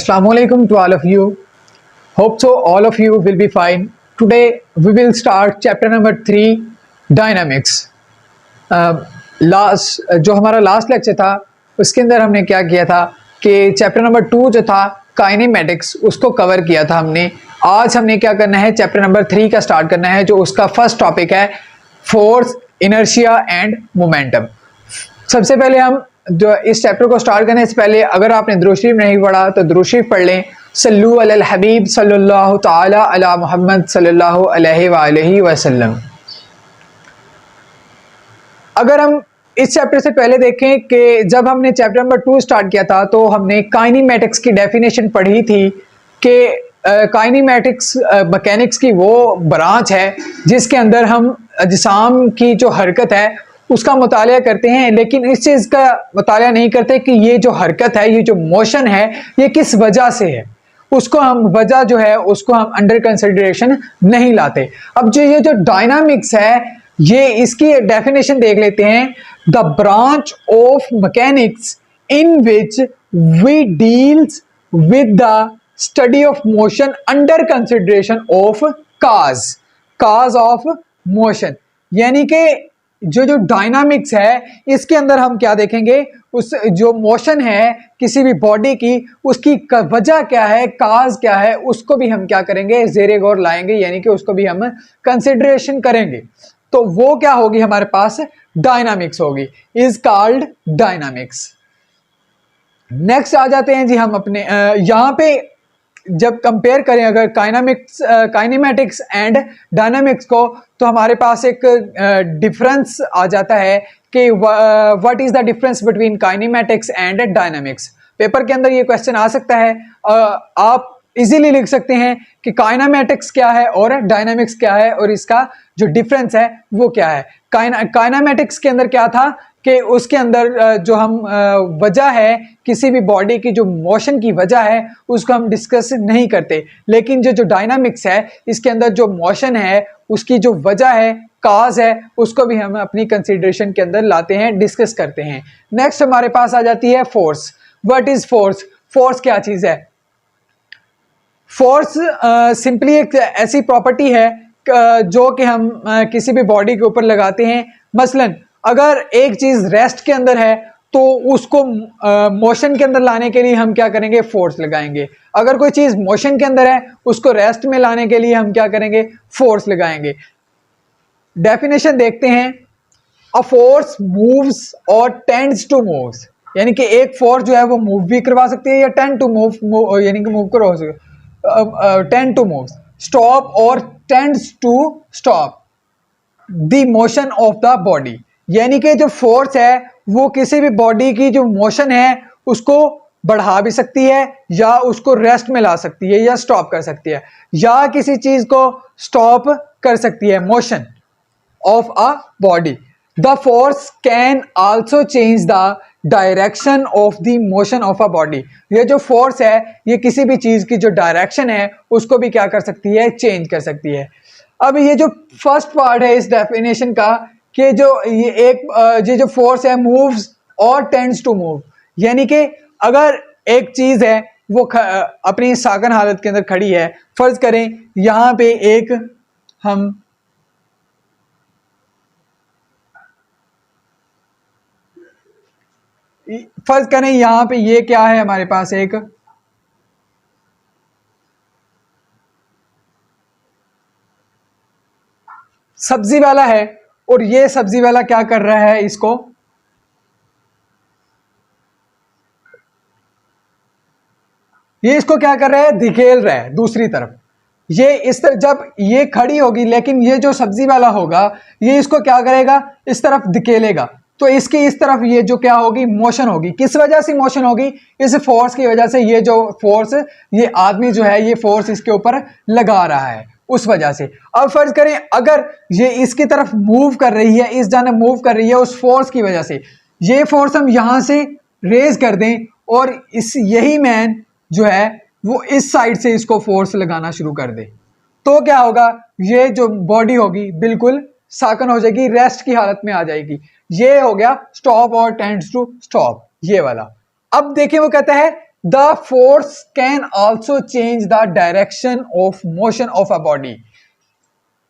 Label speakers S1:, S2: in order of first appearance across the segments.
S1: Assalamu alaikum to all of you. Hope so all of you will be fine. Today we will start chapter number 3 dynamics. जो हमारा last lecture था उसके अंदर हमने क्या किया था कि चैप्टर नंबर 2 जो था काइनेमेटिक्स उसको कवर किया था हमने। आज हमने क्या करना है, चैप्टर नंबर 3 का स्टार्ट करना है, जो उसका फर्स्ट टॉपिक है फोर्स, इनर्शिया एंड मोमेंटम। सबसे पहले हम जो इस चैप्टर को स्टार्ट करने से पहले अगर आपने दुरूद शरीफ नहीं पढ़ा तो दुरूद शरीफ पढ़ लें। सल्लु अलल हबीब सल्लल्लाहु ताला अला मुहम्मद सल्लल्लाहु अलैहि वसल्लम। अगर हम इस चैप्टर से पहले देखें कि जब हमने चैप्टर नंबर 2 स्टार्ट किया था तो हमने काइनेमेटिक्स की डेफिनेशन पढ़ी थी कि काइनेमेटिक्स मैकेनिक्स की वो ब्रांच है जिसके अंदर हम अजसाम की जो हरकत है उसका मुतालिया करते हैं, लेकिन इस चीज़ का मुतालिया नहीं करते कि ये जो हरकत है, ये जो मोशन है, ये किस वजह से है। उसको हम वजह जो है उसको हम अंडर कंसिडरेशन नहीं लाते। अब जो ये जो डायनामिक्स है ये इसकी डेफिनेशन देख लेते हैं। The branch of mechanics in which we deals with the study of motion under consideration of cause of motion. यानी कि जो डायनामिक्स है इसके अंदर हम क्या देखेंगे, उस जो मोशन है किसी भी बॉडी की उसकी वजह क्या है, काज क्या है, उसको भी हम क्या करेंगे, ज़ेरे गौर लाएंगे, यानी कि उसको भी हम कंसिडरेशन करेंगे। तो वो क्या होगी, हमारे पास डायनामिक्स होगी, इज कॉल्ड डायनामिक्स। नेक्स्ट आ जाते हैं जी हम अपने यहाँ पे जब कंपेयर करें अगर काइनेमेटिक्स एंड डायनामिक्स को, तो हमारे पास एक डिफरेंस आ जाता है कि what is the difference between kinematics and dynamics. Paper के अंदर ये क्वेश्चन आ सकता है। आप इजीली लिख सकते हैं कि काइनेमेटिक्स क्या है और डायनामिक्स क्या है और इसका जो डिफरेंस है वो क्या है। काइनेमेटिक्स के अंदर क्या था कि उसके अंदर जो हम वजह है किसी भी बॉडी की, जो मोशन की वजह है उसको हम डिस्कस नहीं करते, लेकिन जो डायनामिक्स है इसके अंदर जो मोशन है उसकी जो वजह है, काज है, उसको भी हम अपनी कंसिडरेशन के अंदर लाते हैं, डिस्कस करते हैं। नेक्स्ट हमारे पास आ जाती है force. What is force? Force क्या चीज़ है? फोर्स सिंपली एक ऐसी प्रॉपर्टी है जो कि हम किसी भी बॉडी के ऊपर लगाते हैं। मसलन अगर एक चीज़ रेस्ट के अंदर है तो उसको मोशन के अंदर लाने के लिए हम क्या करेंगे, फोर्स लगाएंगे। अगर कोई चीज़ मोशन के अंदर है उसको रेस्ट में लाने के लिए हम क्या करेंगे, फोर्स लगाएंगे। डेफिनेशन देखते हैं। अ फोर्स मूव्स और टेंड्स टू मूव्स, यानी कि एक फोर्स जो है वो मूव भी करवा सकती है या टेंड टू मूव, यानी कि मूव करवा सकती है, टेंड टू मूव, स्टॉप और tends to stop the motion of the body. यानी कि जो फोर्स है वो किसी भी बॉडी की जो मोशन है उसको बढ़ा भी सकती है या उसको रेस्ट में ला सकती है या स्टॉप कर सकती है या किसी चीज को स्टॉप कर सकती है, motion of a body. The force can also change the direction of the motion of a body. ये जो फोर्स है ये किसी भी चीज की जो डायरेक्शन है उसको भी क्या कर सकती है, चेंज कर सकती है। अब ये जो फर्स्ट पार्ट है इस डेफिनेशन का कि ये जो फोर्स है मूव्स और टेंड्स टू मूव, यानी कि अगर एक चीज है वो अपनी साकन हालत के अंदर खड़ी है, फर्ज करें यहाँ पे एक हम फर्ज करें यहाँ पे ये क्या है, हमारे पास एक सब्जी वाला है और ये सब्जी वाला क्या कर रहा है, इसको क्या कर रहा है, धकेल रहा है दूसरी तरफ। ये इस तरफ जब ये खड़ी होगी, लेकिन ये जो सब्जी वाला होगा ये इसको क्या करेगा, इस तरफ धकेलेगा, तो इसकी इस तरफ ये जो क्या होगी, मोशन होगी। किस वजह से मोशन होगी? इस फोर्स की वजह से। ये जो फोर्स, ये आदमी जो है ये फोर्स इसके ऊपर लगा रहा है उस वजह से। अब फर्ज करें अगर ये इसकी तरफ मूव कर रही है, इस जानब मूव कर रही है उस फोर्स की वजह से, ये फोर्स हम यहां से रेज कर दें और यही मैन जो है वो इस साइड से इसको फोर्स लगाना शुरू कर दे, तो क्या होगा, ये जो बॉडी होगी बिल्कुल साकन हो जाएगी, रेस्ट की हालत में आ जाएगी। ये हो गया स्टॉप और टेंड्स टू स्टॉप, ये वाला। अब देखिए वो कहता है the force can also change the direction of motion of a body.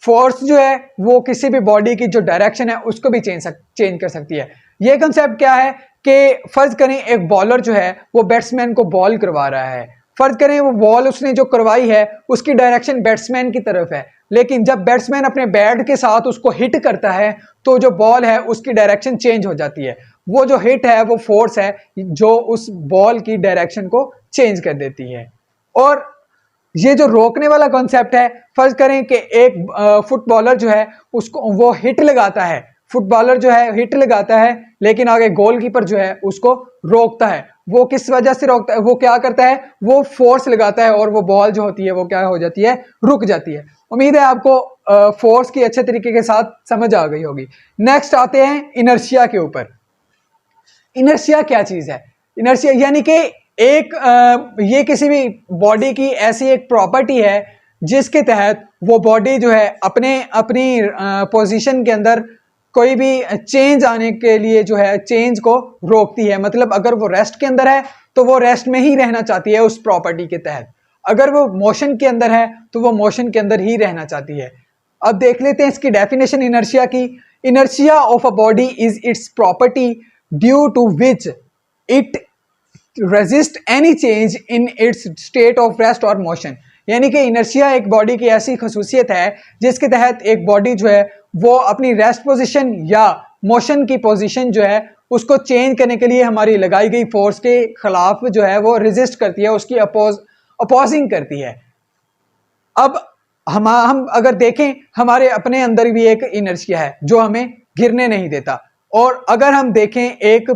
S1: Force जो है वो किसी भी बॉडी की जो डायरेक्शन है उसको भी चेंज कर सकती है। ये कंसेप्ट क्या है कि फर्ज करें एक बॉलर जो है वो बैट्समैन को बॉल करवा रहा है, फर्ज करें वो बॉल उसने जो करवाई है उसकी डायरेक्शन बैट्समैन की तरफ है, लेकिन जब बैट्समैन अपने बैट के साथ उसको हिट करता है तो जो बॉल है उसकी डायरेक्शन चेंज हो जाती है। वो जो हिट है वो फोर्स है जो उस बॉल की डायरेक्शन को चेंज कर देती है। और ये जो रोकने वाला कॉन्सेप्ट है, फर्ज करें कि एक फुटबॉलर जो है उसको वो हिट लगाता है, फुटबॉलर जो है हिट लगाता है लेकिन आगे गोलकीपर जो है उसको रोकता है। वो किस वजह से रोकता है? वो क्या करता है, वो फोर्स लगाता है और वो बॉल जो होती है वो क्या हो जाती है, रुक जाती है। उम्मीद है आपको फोर्स की अच्छे तरीके के साथ समझ आ गई होगी। नेक्स्ट आते हैं इनर्शिया के ऊपर। इनर्शिया क्या चीज है? इनर्शिया यानी कि ये किसी भी बॉडी की ऐसी एक प्रॉपर्टी है जिसके तहत वो बॉडी जो है अपनी पोजीशन के अंदर कोई भी चेंज आने के लिए जो है चेंज को रोकती है। मतलब अगर वो रेस्ट के अंदर है तो वो रेस्ट में ही रहना चाहती है उस प्रॉपर्टी के तहत, अगर वो मोशन के अंदर है तो वो मोशन के अंदर ही रहना चाहती है। अब देख लेते हैं इसकी डेफिनेशन इनर्शिया की। Inertia of a body is its property due to which it resist any change in its state of rest और मोशन। यानी कि इनर्शिया एक बॉडी की ऐसी खसूसियत है जिसके तहत एक बॉडी जो है वो अपनी रेस्ट पोजीशन या मोशन की पोजीशन जो है उसको चेंज करने के लिए हमारी लगाई गई फोर्स के खिलाफ जो है वो रेजिस्ट करती है, उसकी अपोजिंग करती है। अब हम अगर देखें हमारे अपने अंदर भी एक इनर्शिया है जो हमें गिरने नहीं देता। और अगर हम देखें एक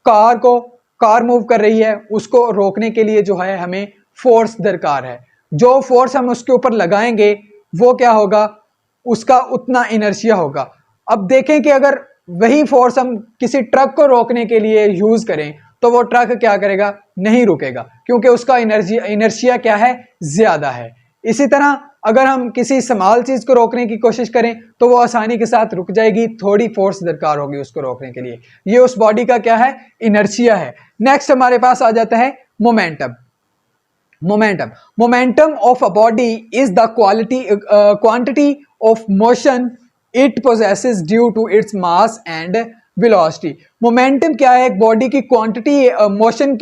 S1: कार मूव कर रही है, उसको रोकने के लिए जो है हमें फोर्स दरकार है। जो फोर्स हम उसके ऊपर लगाएंगे वो क्या होगा, उसका उतना इनर्शिया होगा। अब देखें कि अगर वही फोर्स हम किसी ट्रक को रोकने के लिए यूज करें तो वो ट्रक क्या करेगा, नहीं रुकेगा, क्योंकि उसका इनर्शिया क्या है, ज्यादा है। इसी तरह अगर हम किसी स्मॉल चीज को रोकने की कोशिश करें तो वो आसानी के साथ रुक जाएगी, थोड़ी फोर्स दरकार होगी उसको रोकने के लिए। ये उस बॉडी का क्या है, इनर्शिया है। नेक्स्ट हमारे पास आ जाता है momentum. Momentum of a body is the quantity of motion it possesses due to its mass and velocity. Momentum क्या है, एक बॉडी की क्वांटिटी, मोशन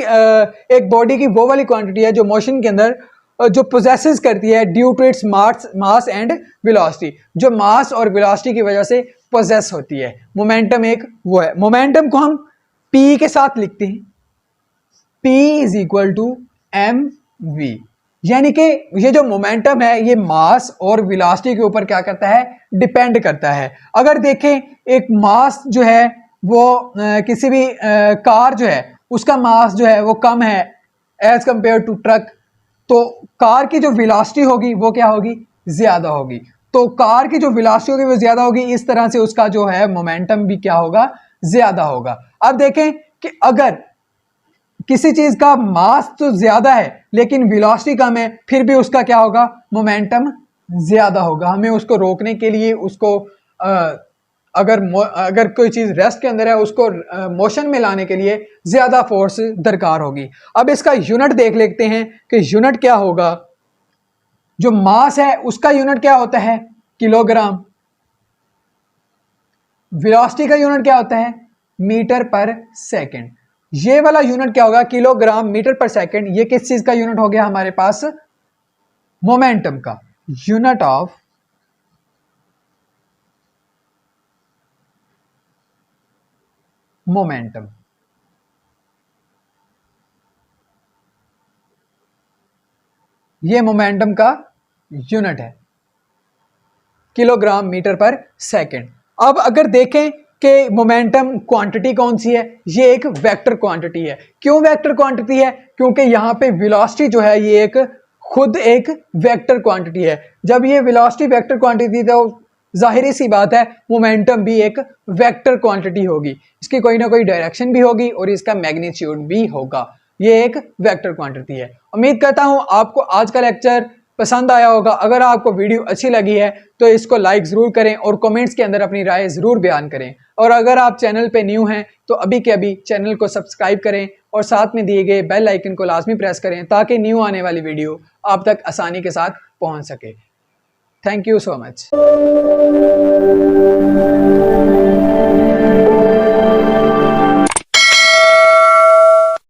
S1: एक बॉडी की वो वाली क्वांटिटी है जो मोशन के अंदर जो पोजेसेस करती है due to its mass and velocity, जो मास और वेलोसिटी की वजह से पोजेस होती है। मोमेंटम एक वो है। मोमेंटम को हम P के साथ लिखते हैं, P is equal to mv। यानी कि ये जो मोमेंटम है ये मास और वेलोसिटी के ऊपर क्या करता है, डिपेंड करता है। अगर देखें एक मास जो है वो किसी भी कार जो है उसका मास जो है वो कम है एज कंपेयर टू ट्रक, तो कार की जो वेलोसिटी होगी वो क्या होगी, ज्यादा होगी। तो कार की जो वेलोसिटी होगी वो ज्यादा होगी, इस तरह से उसका जो है मोमेंटम भी क्या होगा, ज्यादा होगा। अब देखें कि अगर किसी चीज का मास तो ज्यादा है लेकिन वेलोसिटी कम है, फिर भी उसका क्या होगा, मोमेंटम ज्यादा होगा। हमें उसको रोकने के लिए उसको अगर कोई चीज रेस्ट के अंदर है उसको मोशन में लाने के लिए ज्यादा फोर्स दरकार होगी। अब इसका यूनिट देख लेते हैं कि यूनिट क्या होगा। जो मास है उसका यूनिट क्या होता है, किलोग्राम। वेलोसिटी का यूनिट क्या होता है, मीटर पर सेकंड। ये वाला यूनिट क्या होगा, किलोग्राम मीटर पर सेकंड। ये किस चीज का यूनिट हो गया हमारे पास, मोमेंटम का। Unit of momentum. ये मोमेंटम का यूनिट है, किलोग्राम मीटर पर सेकंड। अब अगर देखें कि मोमेंटम क्वांटिटी कौन सी है, ये एक वेक्टर क्वांटिटी है। क्यों वेक्टर क्वांटिटी है, क्योंकि यहाँ पे वेलोसिटी जो है ये खुद एक वेक्टर क्वांटिटी है। जब ये वेलोसिटी वेक्टर क्वांटिटी तो जाहिर सी बात है मोमेंटम भी एक वेक्टर क्वांटिटी होगी, इसकी कोई ना कोई डायरेक्शन भी होगी और इसका मैग्नीट्यूड भी होगा। ये एक वेक्टर क्वांटिटी है। उम्मीद करता हूं आपको आज का लेक्चर पसंद आया होगा। अगर आपको वीडियो अच्छी लगी है तो इसको लाइक ज़रूर करें और कमेंट्स के अंदर अपनी राय ज़रूर बयान करें। और अगर आप चैनल पे न्यू हैं तो अभी के अभी चैनल को सब्सक्राइब करें और साथ में दिए गए बेल आइकन को लाजमी प्रेस करें ताकि न्यू आने वाली वीडियो आप तक आसानी के साथ पहुंच सके। Thank you so much.